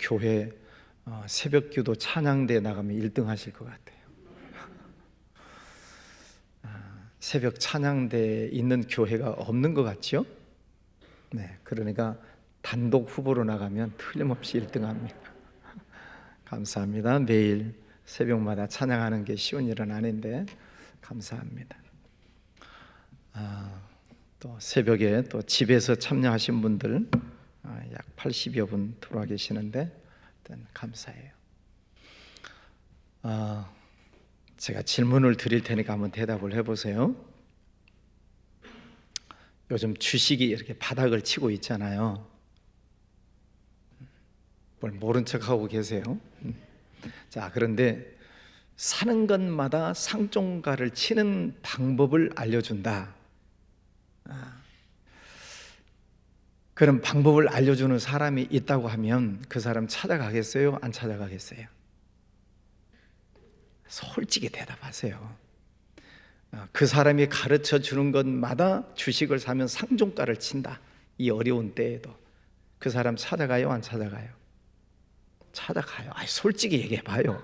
교회 새벽기도 찬양대 나가면 1등 하실 것 같아요. 새벽 찬양대에 있는 교회가 없는 것 같죠? 네, 그러니까 단독 후보로 나가면 틀림없이 1등 합니다. 감사합니다. 매일 새벽마다 찬양하는 게 쉬운 일은 아닌데 감사합니다. 또 새벽에 또 집에서 참여하신 분들 약 80여 분 들어와 계시는데 일단 감사해요. 제가 질문을 드릴 테니까 한번 대답을 해보세요. 요즘 주식이 이렇게 바닥을 치고 있잖아요. 뭘 모른 척하고 계세요? 자, 그런데 사는 것마다 상종가를 치는 방법을 알려준다. 그런 방법을 알려주는 사람이 있다고 하면 그 사람 찾아가겠어요? 안 찾아가겠어요? 솔직히 대답하세요. 그 사람이 가르쳐 주는 것마다 주식을 사면 상종가를 친다. 이 어려운 때에도 그 사람 찾아가요? 안 찾아가요? 찾아가요. 솔직히 얘기해봐요.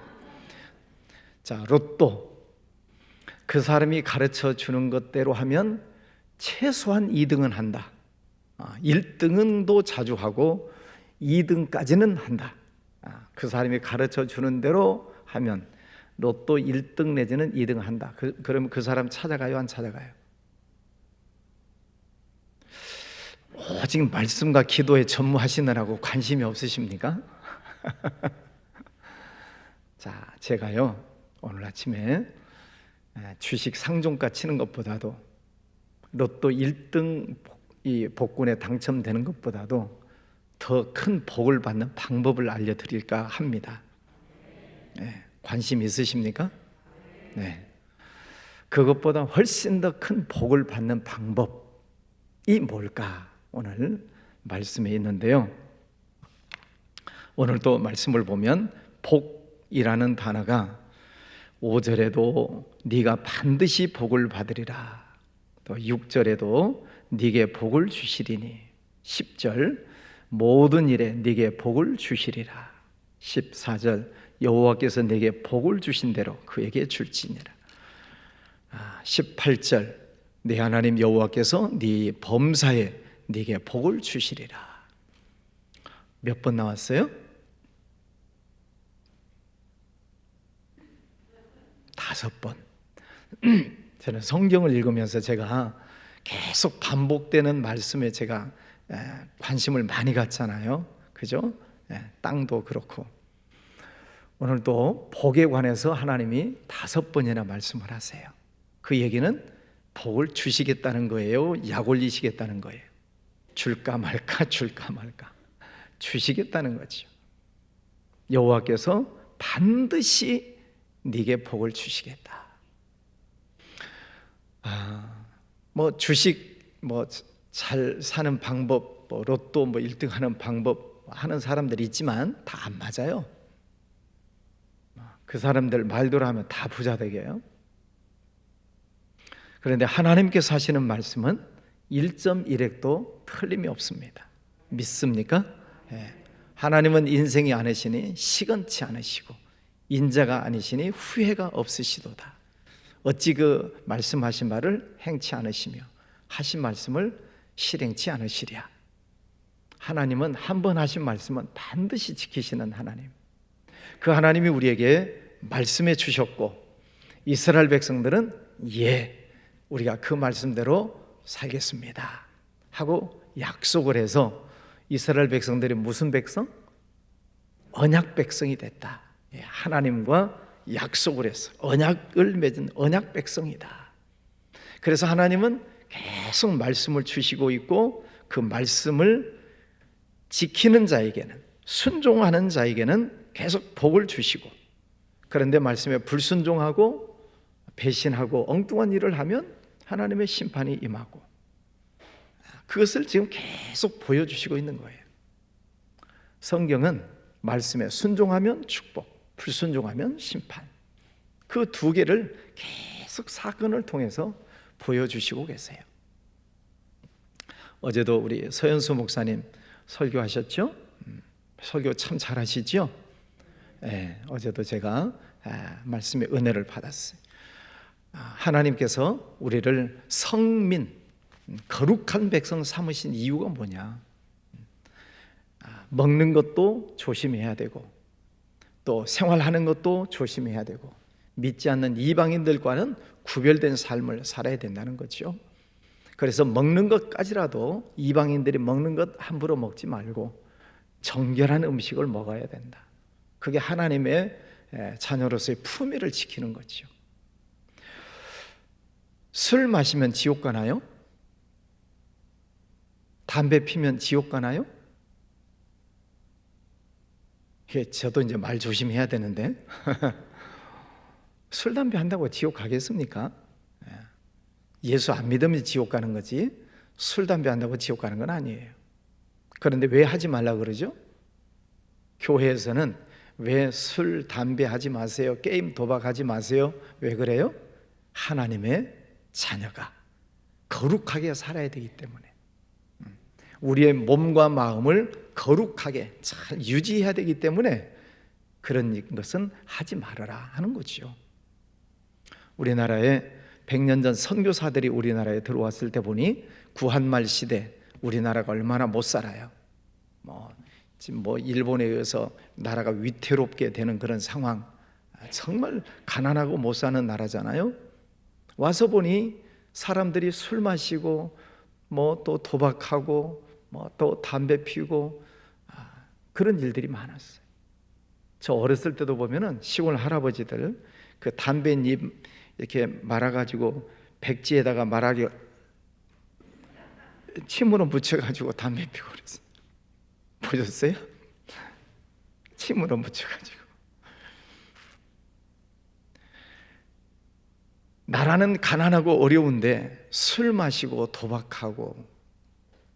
자, 로또 그 사람이 가르쳐 주는 것대로 하면 최소한 2등은 한다. 1등은도 자주 하고 2등까지는 한다. 그 사람이 가르쳐 주는 대로 하면 로또 1등 내지는 2등 한다. 그러면 그 사람 찾아가요? 안 찾아가요? 오직 말씀과 기도에 전무하시느라고 관심이 없으십니까? 자, 제가요 오늘 아침에 주식 상종가 치는 것보다도 로또 1등 이 복권에 당첨되는 것보다도 더 큰 복을 받는 방법을 알려드릴까 합니다. 네, 관심 있으십니까? 네, 그것보다 훨씬 더 큰 복을 받는 방법이 뭘까? 오늘 말씀에 있는데요. 오늘 또 말씀을 보면 복이라는 단어가 5절에도 네가 반드시 복을 받으리라, 또 6절에도 네게 복을 주시리니, 10절 모든 일에 네게 복을 주시리라, 14절 여호와께서 네게 복을 주신 대로 그에게 줄지니라, 18절 네 하나님 여호와께서 네 범사에 네게 복을 주시리라. 몇 번 나왔어요? 5번. 저는 성경을 읽으면서 제가 계속 반복되는 말씀에 제가 관심을 많이 갖잖아요. 그죠? 땅도 그렇고. 오늘도 복에 관해서 하나님이 5번이나 말씀을 하세요. 그 얘기는 복을 주시겠다는 거예요? 약 올리시겠다는 거예요? 줄까 말까 줄까 말까 주시겠다는 거죠. 여호와께서 반드시 네게 복을 주시겠다. 주식 잘 사는 방법, 로또 1등 하는 방법 하는 사람들이 있지만 다 안 맞아요. 그 사람들 말대로 하면 다 부자 되게요. 그런데 하나님께서 하시는 말씀은 1.1획도 틀림이 없습니다. 믿습니까? 하나님은 인생이 아니시니 시건치 않으시고 인자가 아니시니 후회가 없으시도다. 어찌 그 말씀하신 말을 행치 않으시며 하신 말씀을 실행치 않으시랴. 하나님은 한 번 하신 말씀은 반드시 지키시는 하나님. 그 하나님이 우리에게 말씀해 주셨고 이스라엘 백성들은 우리가 그 말씀대로 살겠습니다 하고 약속을 해서 이스라엘 백성들이 무슨 백성? 언약 백성이 됐다. 하나님과 약속을 해서 언약을 맺은 언약 백성이다. 그래서 하나님은 계속 말씀을 주시고 있고 그 말씀을 지키는 자에게는, 순종하는 자에게는 계속 복을 주시고, 그런데 말씀에 불순종하고 배신하고 엉뚱한 일을 하면 하나님의 심판이 임하고, 그것을 지금 계속 보여주시고 있는 거예요. 성경은 말씀에 순종하면 축복, 불순종하면 심판, 그 두 개를 계속 사건을 통해서 보여주시고 계세요. 어제도 우리 서현수 목사님 설교하셨죠? 설교 참 잘하시죠? 예, 어제도 제가 말씀의 은혜를 받았어요. 하나님께서 우리를 성민, 거룩한 백성 삼으신 이유가 뭐냐? 먹는 것도 조심해야 되고, 또 생활하는 것도 조심해야 되고, 믿지 않는 이방인들과는 구별된 삶을 살아야 된다는 거죠. 그래서 먹는 것까지라도 이방인들이 먹는 것 함부로 먹지 말고 정결한 음식을 먹어야 된다. 그게 하나님의 자녀로서의 품위를 지키는 거죠. 술 마시면 지옥 가나요? 담배 피면 지옥 가나요? 저도 이제 말 조심해야 되는데 술, 담배 한다고 지옥 가겠습니까? 예수 안 믿으면 지옥 가는 거지 술, 담배 한다고 지옥 가는 건 아니에요. 그런데 왜 하지 말라 그러죠? 교회에서는 왜 술, 담배 하지 마세요, 게임, 도박하지 마세요, 왜 그래요? 하나님의 자녀가 거룩하게 살아야 되기 때문에, 우리의 몸과 마음을 거룩하게 잘 유지해야 되기 때문에 그런 것은 하지 말아라 하는 거죠. 우리나라에 100년 전 선교사들이 우리나라에 들어왔을 때 보니 구한말 시대 우리나라가 얼마나 못 살아요. 지금 일본에 의해서 나라가 위태롭게 되는 그런 상황, 정말 가난하고 못 사는 나라잖아요. 와서 보니 사람들이 술 마시고 또 도박하고 또 담배 피우고 그런 일들이 많았어요. 저 어렸을 때도 보면은 시골 할아버지들 그 담배잎 이렇게 말아가지고 백지에다가 말아기 침으로 묻혀가지고 담배 피우고 그랬어요. 보셨어요? 침으로 묻혀가지고. 나라는 가난하고 어려운데 술 마시고 도박하고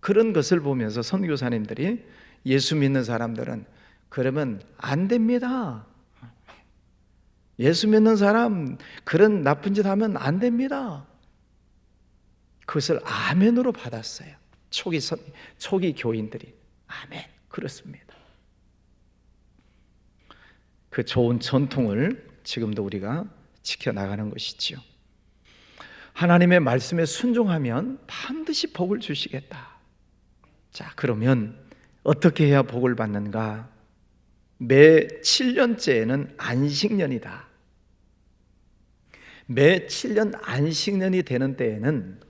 그런 것을 보면서 선교사님들이 예수 믿는 사람들은 그러면 안 됩니다. 예수 믿는 사람 그런 나쁜 짓 하면 안 됩니다. 그것을 아멘으로 받았어요. 초기 교인들이 아멘, 그렇습니다. 그 좋은 전통을 지금도 우리가 지켜나가는 것이지요. 하나님의 말씀에 순종하면 반드시 복을 주시겠다. 자, 그러면 어떻게 해야 복을 받는가? 매 7년째에는 안식년이다. 매 7년 안식년이 되는 때에는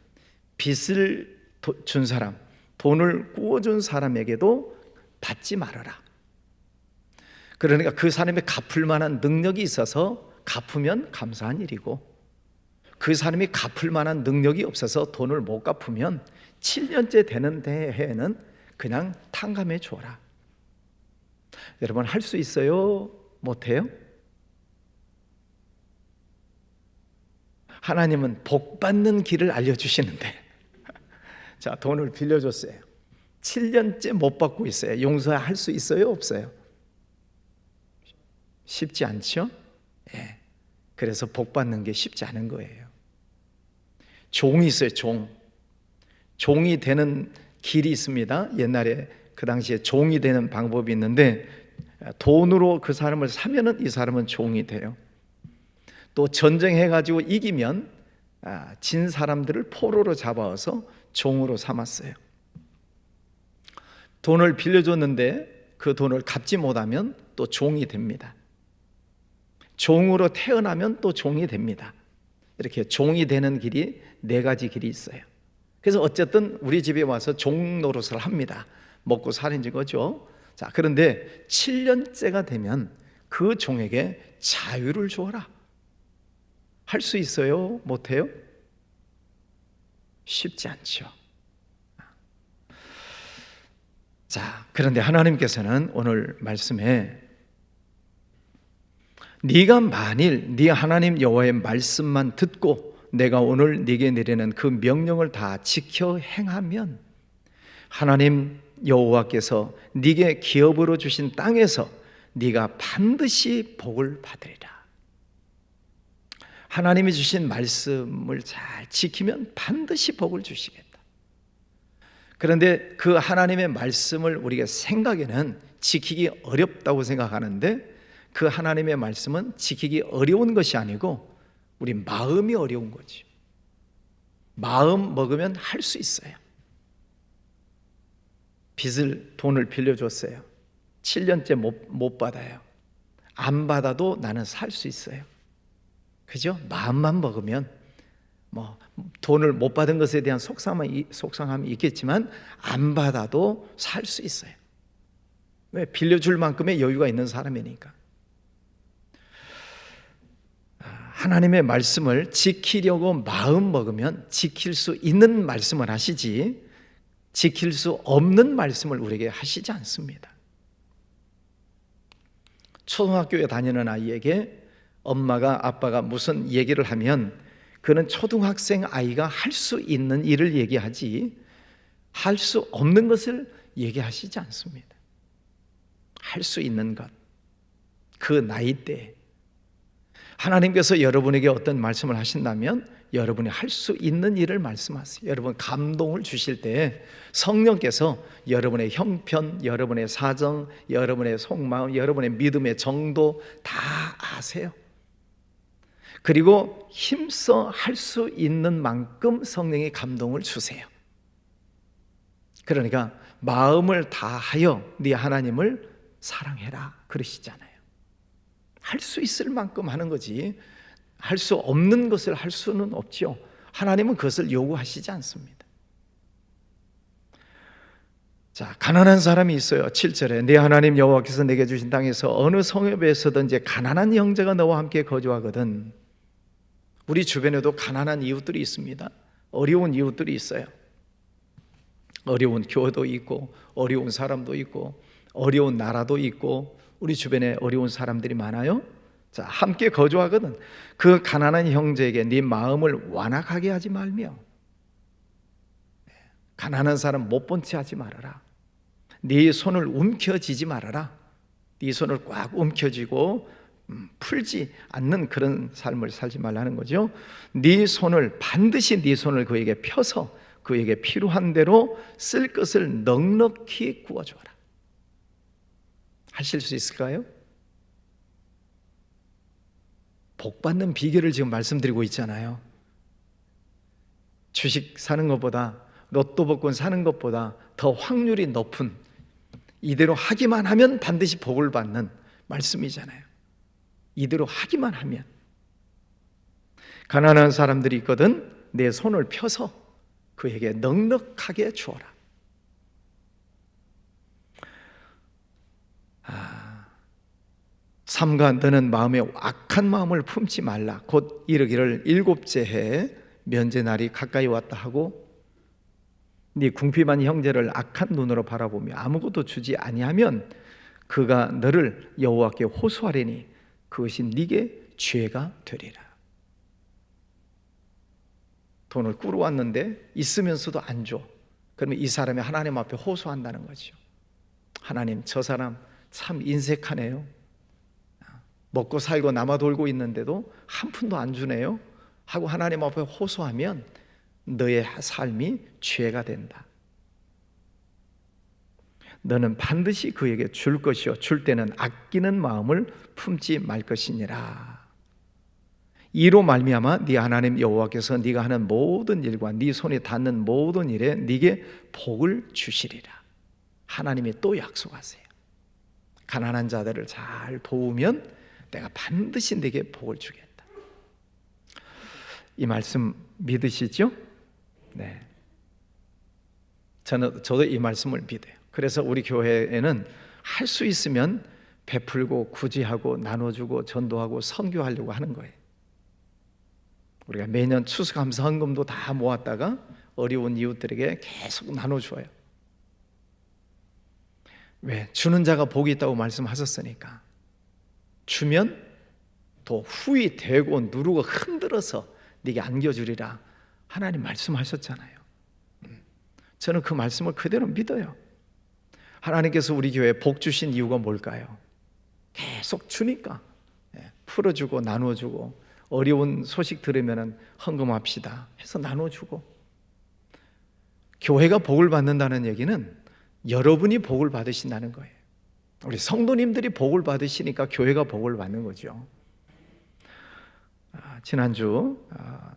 빚을 준 사람, 돈을 구워준 사람에게도 받지 말아라. 그러니까 그 사람이 갚을 만한 능력이 있어서 갚으면 감사한 일이고, 그 사람이 갚을 만한 능력이 없어서 돈을 못 갚으면 7년째 되는 해에는 그냥 탕감해 주어라. 여러분, 할 수 있어요? 못해요? 하나님은 복 받는 길을 알려주시는데 자, 돈을 빌려줬어요. 7년째 못 받고 있어요. 용서할 수 있어요? 없어요? 쉽지 않죠? 예. 그래서 복 받는 게 쉽지 않은 거예요. 종이 있어요. 종이 되는 길이 있습니다. 옛날에 그 당시에 종이 되는 방법이 있는데, 돈으로 그 사람을 사면은 이 사람은 종이 돼요. 또 전쟁해가지고 이기면 진 사람들을 포로로 잡아와서 종으로 삼았어요. 돈을 빌려줬는데 그 돈을 갚지 못하면 또 종이 됩니다. 종으로 태어나면 또 종이 됩니다. 이렇게 종이 되는 길이 4가지 길이 있어요. 그래서 어쨌든 우리 집에 와서 종 노릇을 합니다. 먹고 사는 거죠. 자, 그런데 7년째가 되면 그 종에게 자유를 주어라. 할 수 있어요? 못해요? 쉽지 않죠. 자, 그런데 하나님께서는 오늘 말씀에 네가 만일 네 하나님 여호와의 말씀만 듣고 내가 오늘 네게 내리는 그 명령을 다 지켜 행하면 하나님 여호와께서 네게 기업으로 주신 땅에서 네가 반드시 복을 받으리라. 하나님이 주신 말씀을 잘 지키면 반드시 복을 주시겠다. 그런데 그 하나님의 말씀을 우리가 생각에는 지키기 어렵다고 생각하는데 그 하나님의 말씀은 지키기 어려운 것이 아니고 우리 마음이 어려운 거지. 마음 먹으면 할 수 있어요. 돈을 빌려줬어요. 7년째 못 받아요. 안 받아도 나는 살 수 있어요. 그죠? 마음만 먹으면 돈을 못 받은 것에 대한 속상함이 있겠지만 안 받아도 살 수 있어요. 왜? 빌려줄 만큼의 여유가 있는 사람이니까. 하나님의 말씀을 지키려고 마음 먹으면 지킬 수 있는 말씀을 하시지 지킬 수 없는 말씀을 우리에게 하시지 않습니다. 초등학교에 다니는 아이에게 엄마가 아빠가 무슨 얘기를 하면 그는 초등학생 아이가 할 수 있는 일을 얘기하지 할 수 없는 것을 얘기하시지 않습니다. 할 수 있는 것, 그 나이 때 하나님께서 여러분에게 어떤 말씀을 하신다면 여러분이 할 수 있는 일을 말씀하세요. 여러분 감동을 주실 때 성령께서 여러분의 형편, 여러분의 사정, 여러분의 속마음, 여러분의 믿음의 정도 다 아세요. 그리고 힘써 할 수 있는 만큼 성령의 감동을 주세요. 그러니까 마음을 다하여 네 하나님을 사랑해라 그러시잖아요. 할 수 있을 만큼 하는 거지 할 수 없는 것을 할 수는 없죠. 하나님은 그것을 요구하시지 않습니다. 자, 가난한 사람이 있어요. 7절에 네 하나님 여호와께서 내게 주신 땅에서 어느 성읍에서든지 가난한 형제가 너와 함께 거주하거든. 우리 주변에도 가난한 이웃들이 있습니다. 어려운 이웃들이 있어요. 어려운 교회도 있고 어려운 사람도 있고 어려운 나라도 있고 우리 주변에 어려운 사람들이 많아요. 자, 함께 거주하거든. 그 가난한 형제에게 네 마음을 완악하게 하지 말며 가난한 사람 못 본 채 하지 말아라. 네 손을 움켜쥐지 말아라. 네 손을 꽉 움켜쥐고 풀지 않는 그런 삶을 살지 말라는 거죠. 네 손을 반드시 네 손을 그에게 펴서 그에게 필요한 대로 쓸 것을 넉넉히 구워주어라. 하실 수 있을까요? 복 받는 비결을 지금 말씀드리고 있잖아요. 주식 사는 것보다 로또 복권 사는 것보다 더 확률이 높은 이대로 하기만 하면 반드시 복을 받는 말씀이잖아요. 이대로 하기만 하면. 가난한 사람들이 있거든 내 손을 펴서 그에게 넉넉하게 주어라. 삼가 너는 마음에 악한 마음을 품지 말라. 곧 이르기를 일곱째 해 면제 날이 가까이 왔다 하고 네 궁핍한 형제를 악한 눈으로 바라보며 아무것도 주지 아니하면 그가 너를 여호와께 호소하리니 그것이 네게 죄가 되리라. 돈을 꾸러왔는데 있으면서도 안 줘. 그러면 이 사람이 하나님 앞에 호소한다는 거죠. 하나님, 저 사람 참 인색하네요. 먹고 살고 남아 돌고 있는데도 한 푼도 안 주네요 하고 하나님 앞에 호소하면 너의 삶이 죄가 된다. 너는 반드시 그에게 줄 것이요 줄 때는 아끼는 마음을 품지 말 것이니라. 이로 말미암아 네 하나님 여호와께서 네가 하는 모든 일과 네 손이 닿는 모든 일에 네게 복을 주시리라. 하나님이 또 약속하세요. 가난한 자들을 잘 도우면 내가 반드시 네게 복을 주겠다. 이 말씀 믿으시죠? 네. 저도 이 말씀을 믿어요. 그래서 우리 교회에는 할 수 있으면 베풀고 구제하고 나눠주고 전도하고 선교하려고 하는 거예요. 우리가 매년 추수감사 헌금도 다 모았다가 어려운 이웃들에게 계속 나눠줘요. 왜? 주는 자가 복이 있다고 말씀하셨으니까. 주면 또 후이 되고 누르고 흔들어서 네게 안겨주리라 하나님 말씀하셨잖아요. 저는 그 말씀을 그대로 믿어요. 하나님께서 우리 교회에 복 주신 이유가 뭘까요? 계속 주니까. 풀어주고 나눠주고 어려운 소식 들으면 헌금합시다 해서 나눠주고. 교회가 복을 받는다는 얘기는 여러분이 복을 받으신다는 거예요. 우리 성도님들이 복을 받으시니까 교회가 복을 받는 거죠. 지난주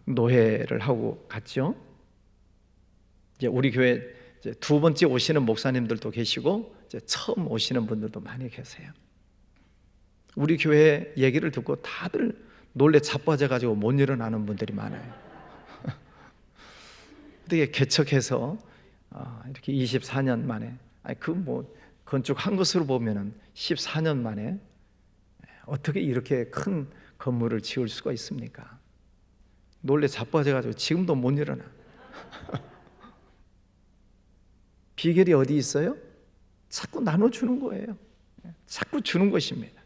노회를 하고 갔죠. 이제 우리 교회 이제 두 번째 오시는 목사님들도 계시고 이제 처음 오시는 분들도 많이 계세요. 우리 교회 얘기를 듣고 다들 놀래 자빠져 가지고 못 일어나는 분들이 많아요. 어떻게 개척해서 이렇게 24년 만에, 그 뭐 건축한 것으로 보면은 14년 만에 어떻게 이렇게 큰 건물을 지을 수가 있습니까? 놀래 자빠져 가지고 지금도 못 일어나. 비결이 어디 있어요? 자꾸 나눠주는 거예요. 자꾸 주는 것입니다.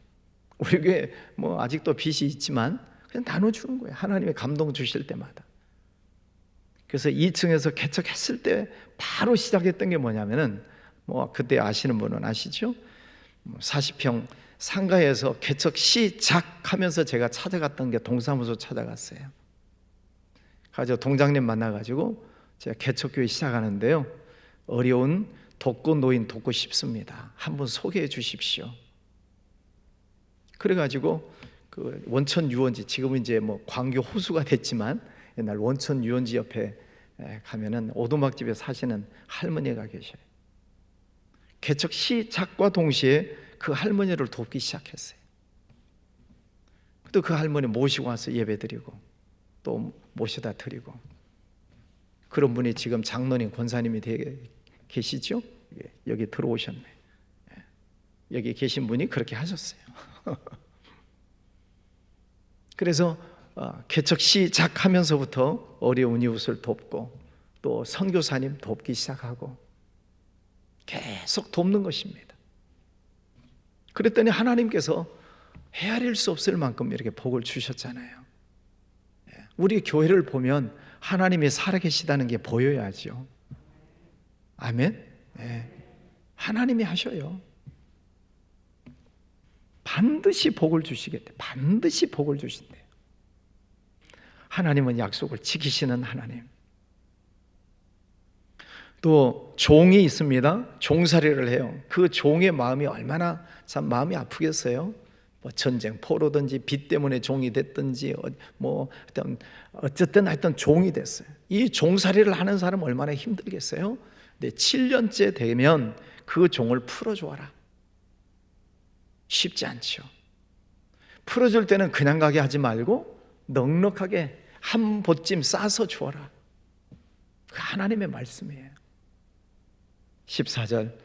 우리 교회 뭐 아직도 빚이 있지만 그냥 나눠주는 거예요. 하나님의 감동 주실 때마다. 그래서 2층에서 개척했을 때 바로 시작했던 게 뭐냐면은, 뭐 그때 아시는 분은 아시죠? 40평 상가에서 개척 시작하면서 제가 찾아갔던 게 동사무소 찾아갔어요. 가서 동장님 만나가지고 제가 개척교회 시작하는데요, 어려운 독거 노인 돕고 싶습니다. 한번 소개해 주십시오. 그래가지고 그 원천 유원지, 지금은 이제 뭐 광교 호수가 됐지만 옛날 원천 유원지 옆에 가면은 오두막집에 사시는 할머니가 계셔요. 개척 시작과 동시에 그 할머니를 돕기 시작했어요. 또 그 할머니 모시고 와서 예배드리고 또 모셔다 드리고, 그런 분이 지금 장로님 권사님이 계시죠? 여기 들어오셨네. 여기 계신 분이 그렇게 하셨어요. 그래서 개척 시작하면서부터 어려운 이웃을 돕고 또 선교사님 돕기 시작하고 계속 돕는 것입니다. 그랬더니 하나님께서 헤아릴 수 없을 만큼 이렇게 복을 주셨잖아요. 우리 교회를 보면 하나님이 살아계시다는 게 보여야죠. 아멘. 하나님이 하셔요. 반드시 복을 주시겠대. 반드시 복을 주신대요. 하나님은 약속을 지키시는 하나님. 또 종이 있습니다. 종살이를 해요. 그 종의 마음이 얼마나 참 마음이 아프겠어요. 뭐 전쟁 포로든지 빚 때문에 종이 됐든지 뭐 어쨌든 하여튼 종이 됐어요. 이 종살이를 하는 사람 얼마나 힘들겠어요. 근데 7년째 되면 그 종을 풀어주어라. 쉽지 않죠. 풀어줄 때는 그냥 가게 하지 말고 넉넉하게 한 보찜 싸서 주어라. 그 하나님의 말씀이에요. 14절,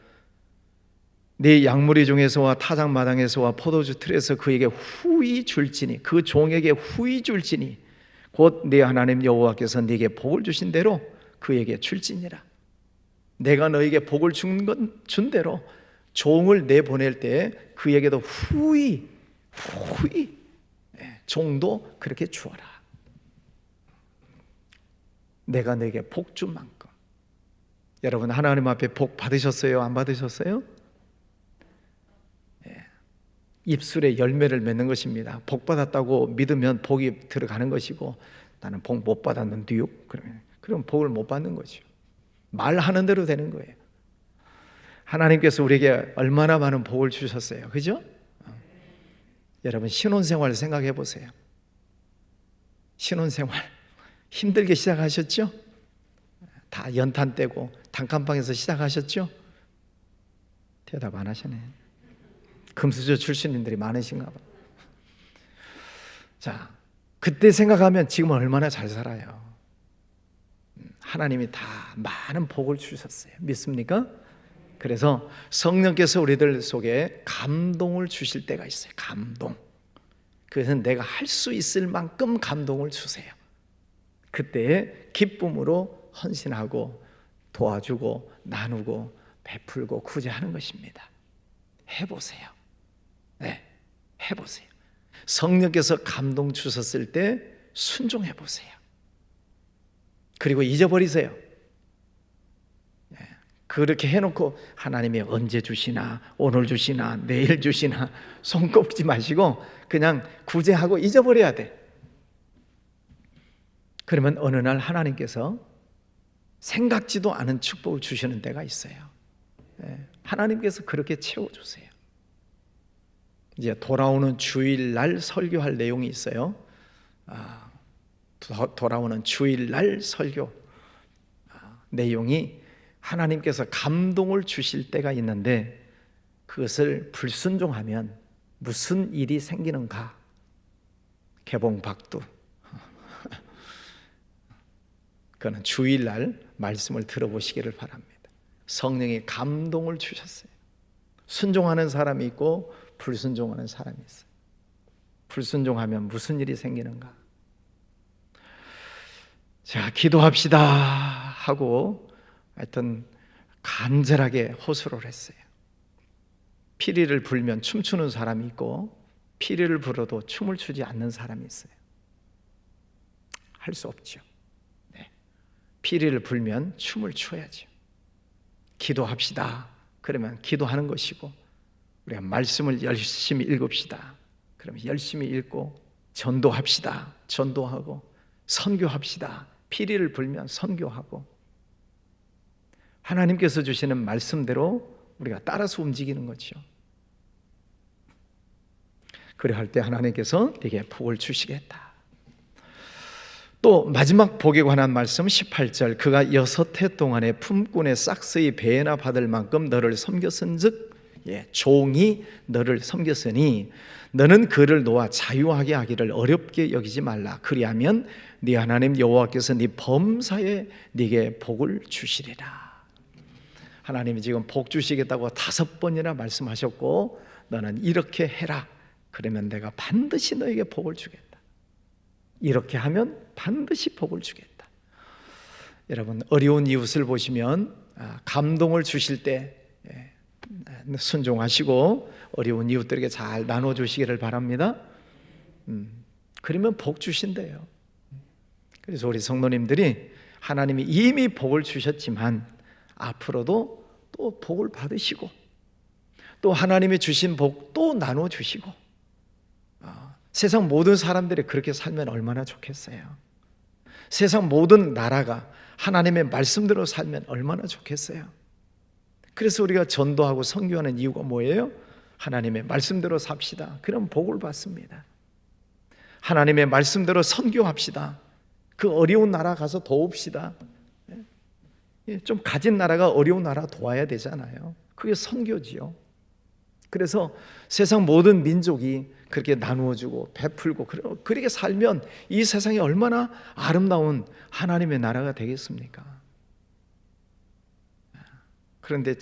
네 양무리 중에서와 타작마당에서와 포도주 틀에서 그에게 후히 줄지니, 그 종에게 후히 줄지니 곧 네 하나님 여호와께서 네게 복을 주신 대로 그에게 줄지니라. 내가 너에게 복을 준 대로 종을 내보낼 때 그에게도 후히 종도 그렇게 주어라. 내가 너에게 복 준 만큼. 여러분 하나님 앞에 복 받으셨어요? 안 받으셨어요? 입술에 열매를 맺는 것입니다. 복 받았다고 믿으면 복이 들어가는 것이고, 나는 복 못 받았는데요? 그럼 복을 못 받는 거죠. 말하는 대로 되는 거예요. 하나님께서 우리에게 얼마나 많은 복을 주셨어요. 그죠? 여러분 신혼생활 생각해 보세요. 신혼생활 힘들게 시작하셨죠? 다 연탄 떼고 단칸방에서 시작하셨죠? 대답 안 하시네. 금수저 출신님들이 많으신가 봐. 자, 그때 생각하면 지금은 얼마나 잘 살아요. 하나님이 다 많은 복을 주셨어요. 믿습니까? 그래서 성령께서 우리들 속에 감동을 주실 때가 있어요. 감동. 그래서 내가 할 수 있을 만큼 감동을 주세요. 그때 기쁨으로 헌신하고 도와주고 나누고 베풀고 구제하는 것입니다. 해보세요. 네, 해보세요. 성령께서 감동 주셨을 때 순종해 보세요. 그리고 잊어버리세요. 그렇게 해놓고 하나님이 언제 주시나, 오늘 주시나, 내일 주시나 손 꼽지 마시고 그냥 구제하고 잊어버려야 돼. 그러면 어느 날 하나님께서 생각지도 않은 축복을 주시는 때가 있어요. 하나님께서 그렇게 채워주세요. 이제 돌아오는 주일날 설교할 내용이 있어요. 돌아오는 주일날 설교 내용이 하나님께서 감동을 주실 때가 있는데 그것을 불순종하면 무슨 일이 생기는가? 개봉박두. 그거는 주일날 말씀을 들어보시기를 바랍니다. 성령이 감동을 주셨어요. 순종하는 사람이 있고 불순종하는 사람이 있어요. 불순종하면 무슨 일이 생기는가? 자, 기도합시다 하고 하여튼 간절하게 호소를 했어요. 피리를 불면 춤추는 사람이 있고 피리를 불어도 춤을 추지 않는 사람이 있어요. 할 수 없죠. 네. 피리를 불면 춤을 춰야죠. 기도합시다. 그러면 기도하는 것이고 우리가 말씀을 열심히 읽읍시다. 그러면 열심히 읽고 전도합시다. 전도하고 선교합시다. 피리를 불면 선교하고 하나님께서 주시는 말씀대로 우리가 따라서 움직이는 거죠. 그래 할 때 하나님께서 네게 복을 주시겠다. 또 마지막 복에 관한 말씀 18절 그가 6해 동안에 품꾼의 싹스의 배나 받을 만큼 너를 섬겼은즉 종이 너를 섬겼으니 너는 그를 놓아 자유하게 하기를 어렵게 여기지 말라. 그리하면 네 하나님 여호와께서 네 범사에 네게 복을 주시리라. 하나님이 지금 복 주시겠다고 5번이나 말씀하셨고 너는 이렇게 해라. 그러면 내가 반드시 너에게 복을 주겠다. 이렇게 하면 반드시 복을 주겠다. 여러분 어려운 이웃을 보시면 감동을 주실 때 순종하시고 어려운 이웃들에게 잘 나눠주시기를 바랍니다. 그러면 복 주신대요. 그래서 우리 성도님들이 하나님이 이미 복을 주셨지만 앞으로도 또 복을 받으시고 또 하나님이 주신 복 또 나눠주시고 세상 모든 사람들이 그렇게 살면 얼마나 좋겠어요. 세상 모든 나라가 하나님의 말씀대로 살면 얼마나 좋겠어요. 그래서 우리가 전도하고 선교하는 이유가 뭐예요? 하나님의 말씀대로 삽시다. 그럼 복을 받습니다. 하나님의 말씀대로 선교합시다. 그 어려운 나라 가서 도웁시다. 좀 가진 나라가 어려운 나라 도와야 되잖아요. 그게 선교지요. 그래서 세상 모든 민족이 그렇게 나누어주고 베풀고 그렇게 살면 이 세상이 얼마나 아름다운 하나님의 나라가 되겠습니까? 그런데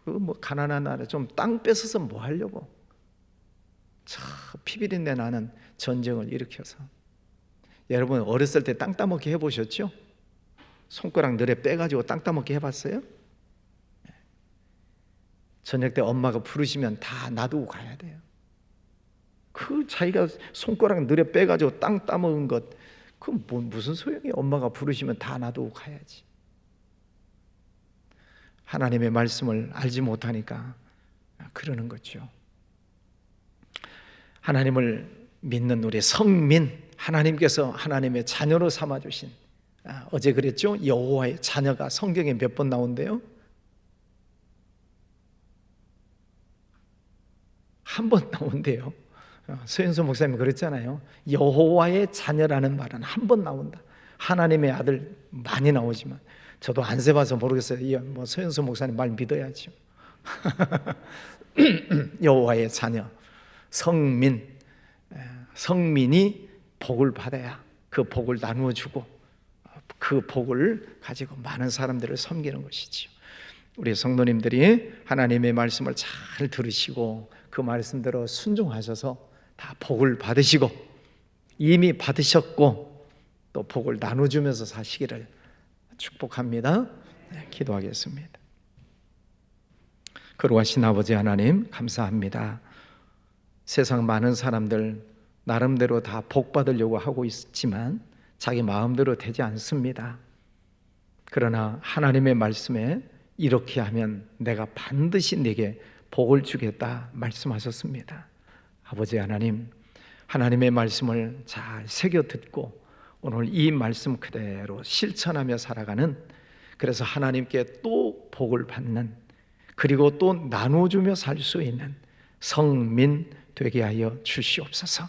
뭐 가난한 나라 좀 땅 뺏어서 뭐 하려고? 피비린내 나는 전쟁을 일으켜서. 여러분 어렸을 때 땅 따먹기 해보셨죠? 손가락 너레 빼가지고 땅 따먹기 해봤어요? 저녁 때 엄마가 부르시면 다 놔두고 가야 돼요. 그 자기가 손가락 너레 빼가지고 땅 따먹은 것 그건 무슨 소용이에요? 엄마가 부르시면 다 놔두고 가야지. 하나님의 말씀을 알지 못하니까 그러는 거죠. 하나님을 믿는 우리 성민, 하나님께서 하나님의 자녀로 삼아주신 어제 그랬죠? 여호와의 자녀가 성경에 몇 번 나온대요? 한 번 나온대요. 서현수 목사님이 그랬잖아요. 여호와의 자녀라는 말은 한 번 나온다. 하나님의 아들 많이 나오지만 저도 안 세봐서 모르겠어요. 뭐 서현수 목사님 말 믿어야죠. 여호와의 자녀, 성민, 성민이 복을 받아야 그 복을 나누어 주고 그 복을 가지고 많은 사람들을 섬기는 것이지요. 우리 성도님들이 하나님의 말씀을 잘 들으시고 그 말씀대로 순종하셔서 다 복을 받으시고 이미 받으셨고 또 복을 나눠주면서 사시기를 축복합니다. 기도하겠습니다. 거룩하신 아버지 하나님 감사합니다. 세상 많은 사람들 나름대로 다 복 받으려고 하고 있지만 자기 마음대로 되지 않습니다. 그러나 하나님의 말씀에 이렇게 하면 내가 반드시 네게 복을 주겠다 말씀하셨습니다. 아버지 하나님, 하나님의 말씀을 잘 새겨 듣고 오늘 이 말씀 그대로 실천하며 살아가는, 그래서 하나님께 또 복을 받는, 그리고 또 나눠주며 살 수 있는 성민 되게 하여 주시옵소서.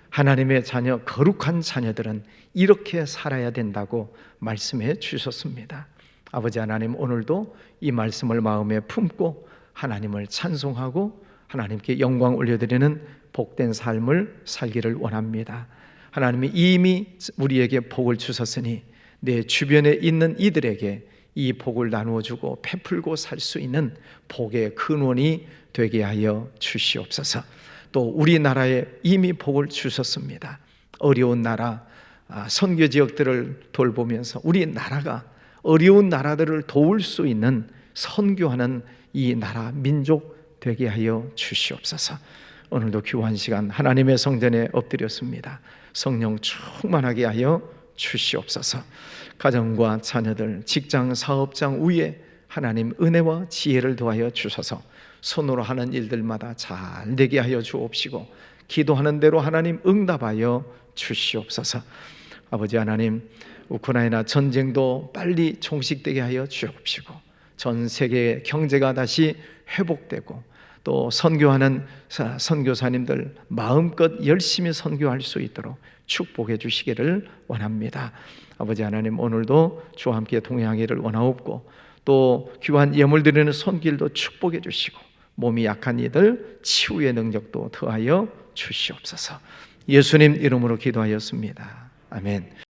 하나님의 자녀, 거룩한 자녀들은 이렇게 살아야 된다고 말씀해 주셨습니다. 아버지 하나님, 오늘도 이 말씀을 마음에 품고 하나님을 찬송하고 하나님께 영광 올려드리는 복된 삶을 살기를 원합니다. 하나님이 이미 우리에게 복을 주셨으니 내 주변에 있는 이들에게 이 복을 나누어주고 베풀고 살 수 있는 복의 근원이 되게 하여 주시옵소서. 또 우리나라에 이미 복을 주셨습니다. 어려운 나라, 선교 지역들을 돌보면서 우리나라가 어려운 나라들을 도울 수 있는 선교하는 이 나라 민족 되게 하여 주시옵소서. 오늘도 귀한 시간 하나님의 성전에 엎드렸습니다. 성령 충만하게 하여 주시옵소서. 가정과 자녀들, 직장, 사업장 위에 하나님 은혜와 지혜를 더하여 주셔서 손으로 하는 일들마다 잘 되게 하여 주옵시고 기도하는 대로 하나님 응답하여 주시옵소서. 아버지 하나님, 우크라이나 전쟁도 빨리 종식되게 하여 주옵시고 전 세계의 경제가 다시 회복되고 또 선교하는 선교사님들 마음껏 열심히 선교할 수 있도록 축복해 주시기를 원합니다. 아버지 하나님, 오늘도 주와 함께 동행하기를 원하옵고 또 귀한 예물 드리는 손길도 축복해 주시고 몸이 약한 이들 치유의 능력도 더하여 주시옵소서. 예수님 이름으로 기도하였습니다. 아멘.